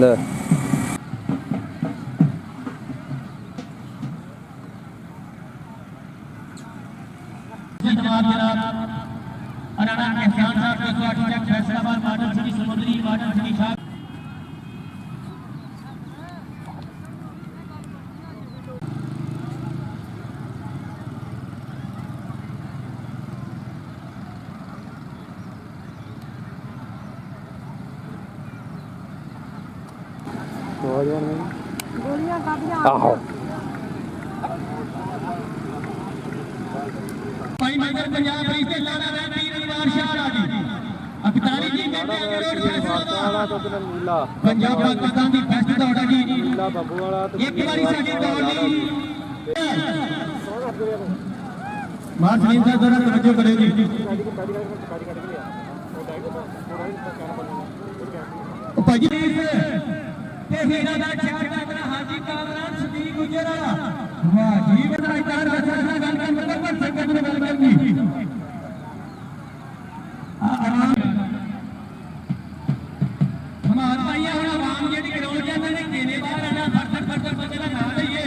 ले आहो भाई मगर पंजाब पुलिस के लाना है तीर निवार शाह जी अखतारी जी कहते हैं रोड फैसला तो नीला पंजाब पाकिस्तान की बेस्ट दौड़ जी नीला बाबू वाला तो एक बारी साडी दौड़ ली मार्शलिन का जरा तवज्जो करें जी ओ भाई ते हीरा दा चार का हाजी कामरान सदी गुजरा वाह जी बड़ा चार बच्चा सा गल कर मतलब संगत ने गल करनी हमार भाई हुन आवाम जेडी ग्राउंड के अंदर ने केने बाहर आना फट फट फट बचला ना लईए